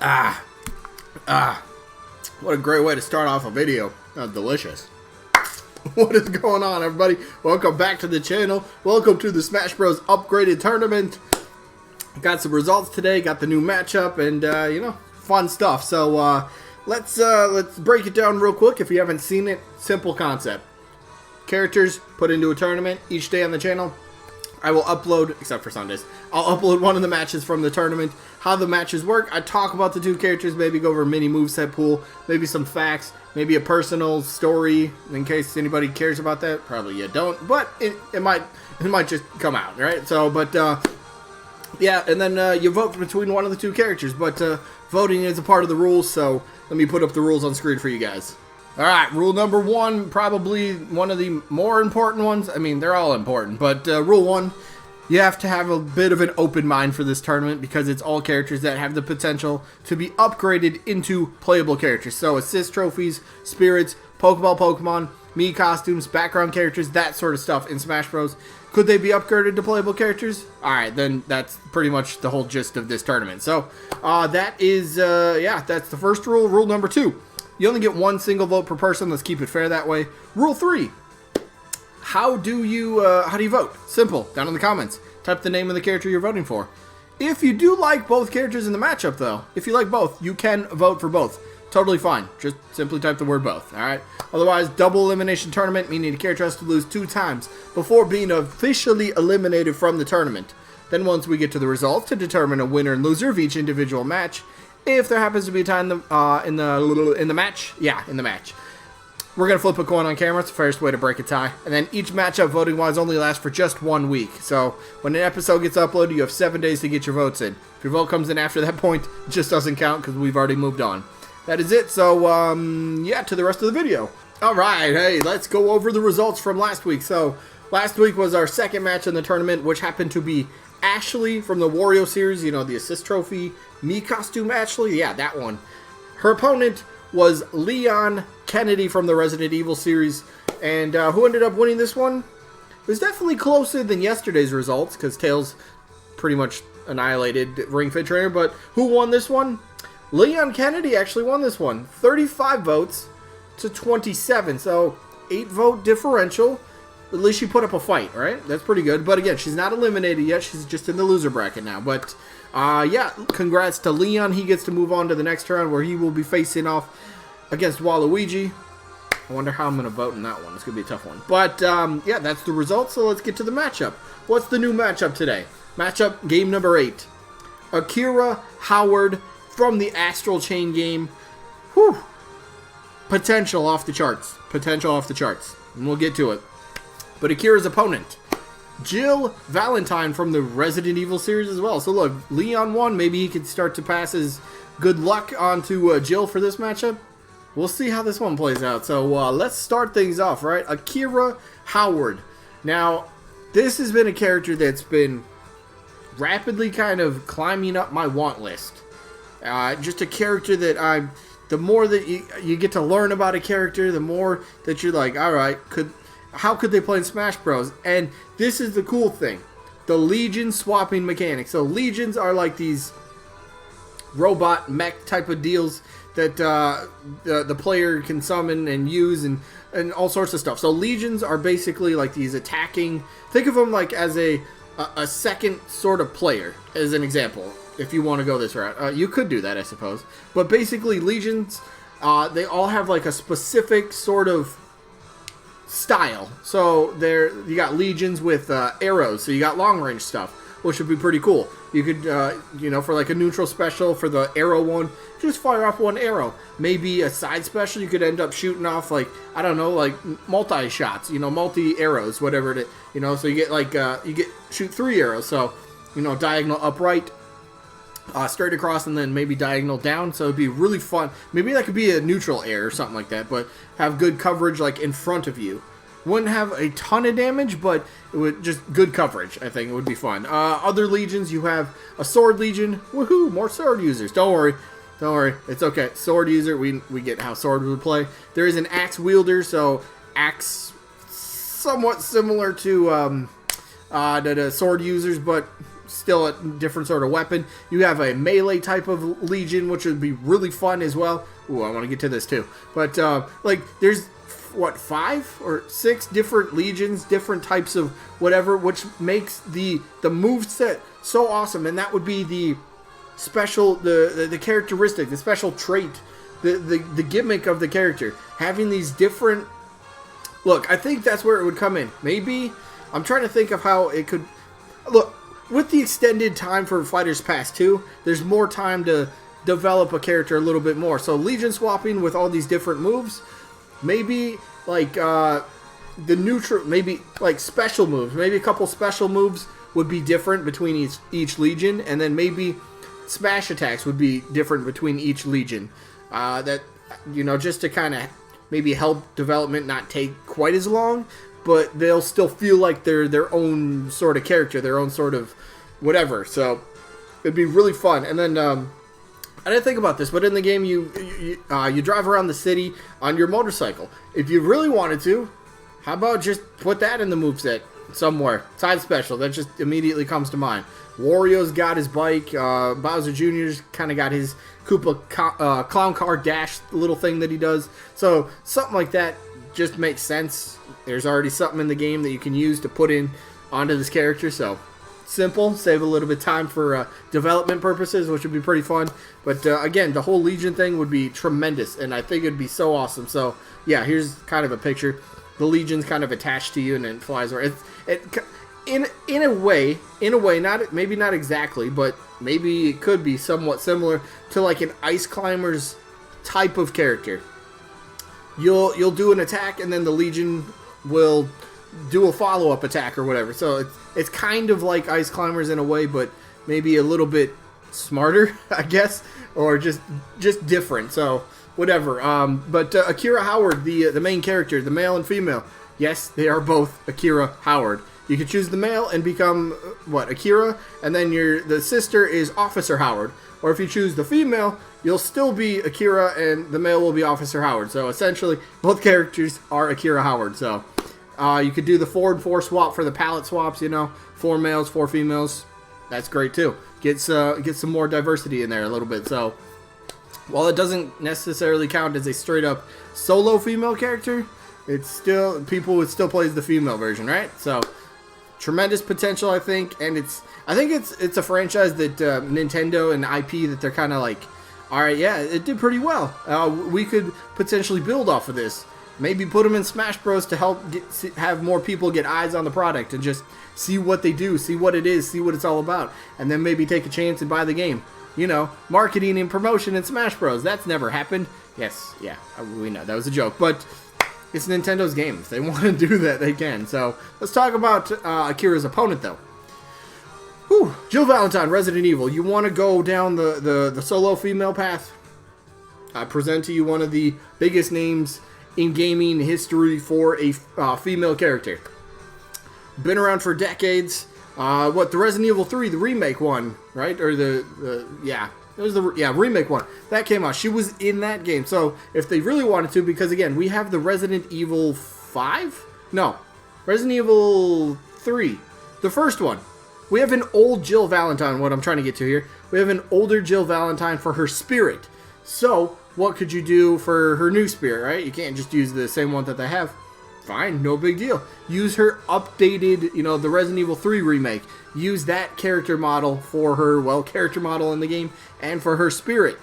Ah, what a great way to start off a video. Delicious. What is going on, everybody? Welcome back to the channel. Welcome to the Smash Bros. Upgraded Tournament. Got some results today, got the new matchup, and, you know, fun stuff. So, let's break it down real quick. If you haven't seen it, simple concept. Characters put into a tournament each day on the channel. I will upload, except for Sundays, I'll upload one of the matches from the tournament. How the matches work, I talk about the two characters, maybe go over a mini moveset pool, maybe some facts, maybe a personal story, in case anybody cares about that. Probably you don't, but it might just come out, right? So, but, yeah, and then you vote between one of the two characters, but voting is a part of the rules, so let me put up the rules on screen for you guys. Alright, rule number one, probably one of the more important ones. I mean, they're all important, but rule one, you have to have a bit of an open mind for this tournament because it's all characters that have the potential to be upgraded into playable characters. So assist trophies, spirits, Pokemon, Mii costumes, background characters, that sort of stuff in Smash Bros. Could they be upgraded to playable characters? Alright, then that's pretty much the whole gist of this tournament. So, that is, yeah, that's the first rule. Rule number two. You only get one single vote per person. Let's keep it fair that way. Rule 3. How do you vote? Simple. Down in the comments. Type the name of the character you're voting for. If you do like both characters in the matchup, though, if you like both, you can vote for both. Totally fine. Just simply type the word both. Alright? Otherwise, double elimination tournament, meaning the character has to lose 2 times before being officially eliminated from the tournament. Then once we get to the results to determine a winner and loser of each individual match, if there happens to be a tie in the match, we're going to flip a coin on camera. It's the fairest way to break a tie. And then each matchup voting-wise only lasts for just 1 week. So when an episode gets uploaded, you have 7 days to get your votes in. If your vote comes in after that point, it just doesn't count because we've already moved on. That is it. So, yeah, to the rest of the video. Alright, hey, let's go over the results from last week. So, last week was our second match in the tournament, which happened to be Ashley from the Wario series, you know, the assist trophy, Mii costume Ashley, yeah, that one. Her opponent was Leon Kennedy from the Resident Evil series, and who ended up winning this one? It was definitely closer than yesterday's results, because Tails pretty much annihilated Ring Fit Trainer, but who won this one? Leon Kennedy actually won this one. 35 votes to 27, so 8 vote differential. At least she put up a fight, right? That's pretty good. But again, she's not eliminated yet. She's just in the loser bracket now. But, yeah, congrats to Leon. He gets to move on to the next round where he will be facing off against Waluigi. I wonder how I'm going to vote in that one. It's going to be a tough one. But, yeah, that's the result. So let's get to the matchup. What's the new matchup today? Matchup game number 8. Akira Howard from the Astral Chain game. Whew. Potential off the charts. Potential off the charts. And we'll get to it. But Akira's opponent, Jill Valentine from the Resident Evil series as well. So look, Leon won. Maybe he could start to pass his good luck on to Jill for this matchup. We'll see how this one plays out. So let's start things off, right? Akira Howard. Now, this has been a character that's been rapidly kind of climbing up my want list. Just a character that the more that you get to learn about a character, the more that you're like, all right, how could they play in Smash Bros? And this is the cool thing. The Legion swapping mechanics. So Legions are like these robot mech type of deals that the player can summon and use and all sorts of stuff. So Legions are basically like these attacking... Think of them like as a second sort of player, as an example. If you want to go this route. You could do that, I suppose. But basically Legions, they all have like a specific sort of style. So you got Legions with arrows, so you got long range stuff, which would be pretty cool. You could, you know, for like a neutral special for the arrow one, just fire off one arrow. Maybe a side special, you could end up shooting off like, I don't know, like multi shots, you know, multi arrows, whatever it is, you know. So you get like shoot 3 arrows, so you know, diagonal upright, straight across, and then maybe diagonal down. So it'd be really fun. Maybe that could be a neutral air or something like that, but have good coverage like in front of you. Wouldn't have a ton of damage, but it would just good coverage. I think it would be fun. Other legions, you have a sword legion. Woohoo! More sword users. Don't worry, it's okay. Sword user, we get how sword would play. There is an axe wielder, so axe somewhat similar to the sword users, but still a different sort of weapon. You have a melee type of Legion, which would be really fun as well. Ooh, I want to get to this too. But, like, there's, what, 5 or 6 different Legions, different types of whatever, which makes the moveset so awesome. And that would be the special, the characteristic, the special trait, the gimmick of the character. Having these different... Look, I think that's where it would come in. Maybe... I'm trying to think of how it could... Look, with the extended time for Fighters Pass 2, there's more time to develop a character a little bit more. So Legion swapping with all these different moves, maybe like the neutral, maybe like special moves. Maybe a couple special moves would be different between each Legion, and then maybe smash attacks would be different between each Legion. That, you know, just to kind of maybe help development not take quite as long, but they'll still feel like they're their own sort of character, their own sort of whatever. So it'd be really fun. And then I didn't think about this, but in the game you drive around the city on your motorcycle. If you really wanted to, how about just put that in the moveset somewhere? Side special, that just immediately comes to mind. Wario's got his bike. Bowser Jr.'s kind of got his Koopa Clown Car Dash little thing that he does. So something like that just makes sense. There's already something in the game that you can use to put in onto this character. So simple, save a little bit of time for development purposes, which would be pretty fun. But again, the whole Legion thing would be tremendous, and I think it'd be so awesome. So yeah, here's kind of a picture. The Legion's kind of attached to you, and it flies around. In a way, not maybe not exactly, but maybe it could be somewhat similar to like an Ice Climber's type of character. You'll do an attack, and then the Legion will do a follow-up attack or whatever. So it's kind of like Ice Climbers in a way, but maybe a little bit smarter, I guess, or just different. So whatever. But Akira Howard, the main character, the male and female, yes, they are both Akira Howard. You can choose the male and become what, Akira, and then the sister is Officer Howard. Or if you choose the female, you'll still be Akira, and the male will be Officer Howard. So essentially, both characters are Akira Howard. So you could do the 4 and 4 swap for the palette swaps. You know, 4 males, 4 females. That's great too. Get some more diversity in there a little bit. So while it doesn't necessarily count as a straight up solo female character, it's still, people would still play as the female version, right? So tremendous potential, I think, and I think it's a franchise that Nintendo and IP that they're kind of like, all right, yeah, it did pretty well. We could potentially build off of this. Maybe put them in Smash Bros. To help have more people get eyes on the product and just see what they do, see what it is, see what it's all about, and then maybe take a chance and buy the game. You know, marketing and promotion in Smash Bros. That's never happened. Yes, yeah, we know that was a joke, but it's Nintendo's game. If they want to do that, they can. So let's talk about Akira's opponent, though. Whew. Jill Valentine, Resident Evil. You want to go down the solo female path? I present to you one of the biggest names in gaming history for a female character. Been around for decades. The Resident Evil 3, the remake one, right? Or it was the remake one that came out. She was in that game. So if they really wanted to, because again, we have the Resident Evil 5? No, Resident Evil 3, the first one. We have an old Jill Valentine, what I'm trying to get to here. We have an older Jill Valentine for her spirit. So what could you do for her new spirit, right? You can't just use the same one that they have. Fine, no big deal. Use her updated, the Resident Evil 3 remake. Use that character model for her, character model in the game, and for her spirit.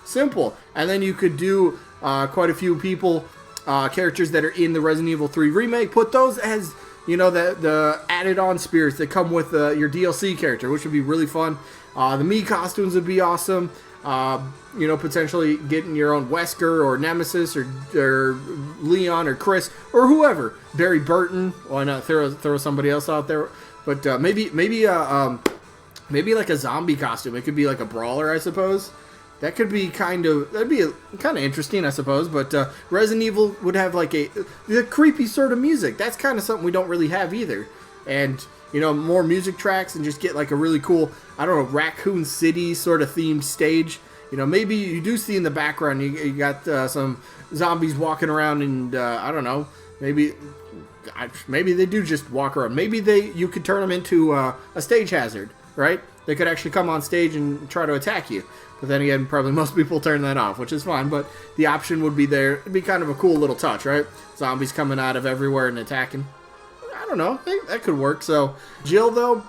Simple. And then you could do quite a few people, characters that are in the Resident Evil 3 remake. Put those as, the added-on spirits that come with your DLC character, which would be really fun. The Mii costumes would be awesome. Potentially getting your own Wesker or Nemesis or Leon or Chris or whoever. Barry Burton. Why not throw somebody else out there? But maybe like a zombie costume. It could be like a brawler, I suppose. That'd be kind of interesting, I suppose. But Resident Evil would have like the creepy sort of music. That's kind of something we don't really have either. And more music tracks and just get like a really cool, Raccoon City sort of themed stage. Maybe you do see in the background, you got some zombies walking around and, maybe they do just walk around. Maybe you could turn them into a stage hazard. right? They could actually come on stage and try to attack you. But then again, probably most people turn that off, which is fine. But the option would be there. It'd be kind of a cool little touch, right? Zombies coming out of everywhere and attacking. I don't know. I think that could work. So Jill, though,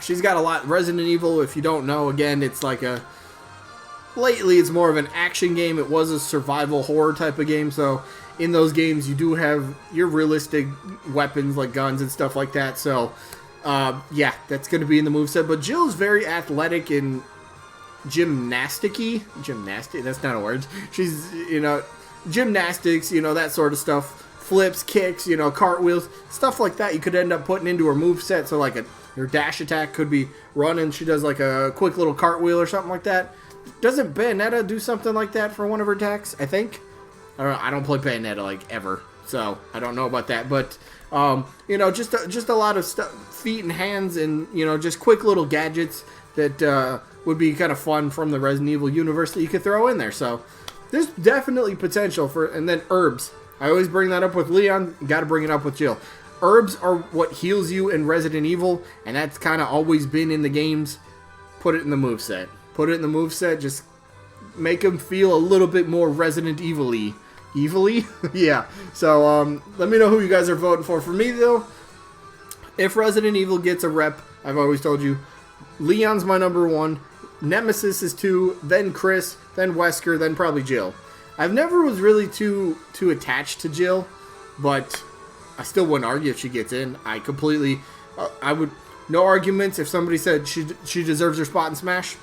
she's got a lot. Resident Evil, if you don't know, again, it's like a... Lately, it's more of an action game. It was a survival horror type of game. So in those games, you do have your realistic weapons like guns and stuff like that. So, yeah, that's going to be in the moveset. But Jill's very athletic and gymnastic-y. Gymnastic? That's not a word. She's, you know, gymnastics, you know, that sort of stuff. Flips, kicks, you know, cartwheels, stuff like that you could end up putting into her moveset. So, like, your dash attack could be running. She does, like, a quick little cartwheel or something like that. Doesn't Bayonetta do something like that for one of her attacks? I think. I don't play Bayonetta like ever, so I don't know about that. But you know, just a lot of stuff, feet and hands, and you know, just quick little gadgets that would be kind of fun from the Resident Evil universe that you could throw in there. So there's definitely potential for. And then herbs. I always bring that up with Leon. Got to bring it up with Jill. Herbs are what heals you in Resident Evil, and that's kind of always been in the games. Put it in the moveset. Put it in the moveset, just make them feel a little bit more Resident Evil-y. Evil-y? Yeah. So, let me know who you guys are voting for. For me, though, if Resident Evil gets a rep, I've always told you, Leon's my number 1, Nemesis is 2, then Chris, then Wesker, then probably Jill. I've never was really too attached to Jill, but I still wouldn't argue if she gets in. I completely, I would, no arguments if somebody said she deserves her spot in Smash.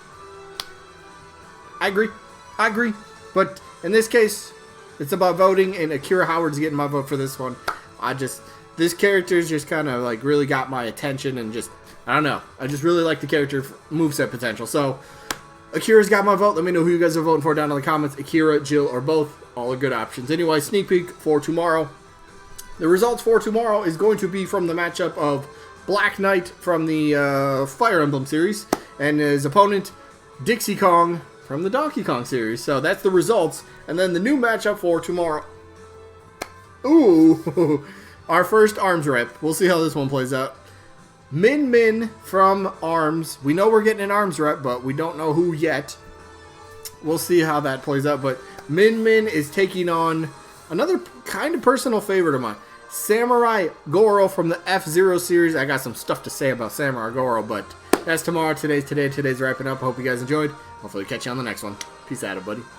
I agree. But in this case, it's about voting, and Akira Howard's getting my vote for this one. This character's just kind of like really got my attention, and just, I don't know. I just really like the character moveset potential. So, Akira's got my vote. Let me know who you guys are voting for down in the comments. Akira, Jill, or both. All are good options. Anyway, sneak peek for tomorrow. The results for tomorrow is going to be from the matchup of Black Knight from the Fire Emblem series, and his opponent, Dixie Kong, from the Donkey Kong series. So that's the results. And then the new matchup for tomorrow. Ooh. Our first ARMS rep. We'll see how this one plays out. Min from ARMS. We know we're getting an ARMS rep, but we don't know who yet. We'll see how that plays out. But Min is taking on another kind of personal favorite of mine. Samurai Goro from the F-Zero series. I got some stuff to say about Samurai Goro, but that's tomorrow. Today's wrapping up. I hope you guys enjoyed. Hopefully catch you on the next one. Peace out, everybody.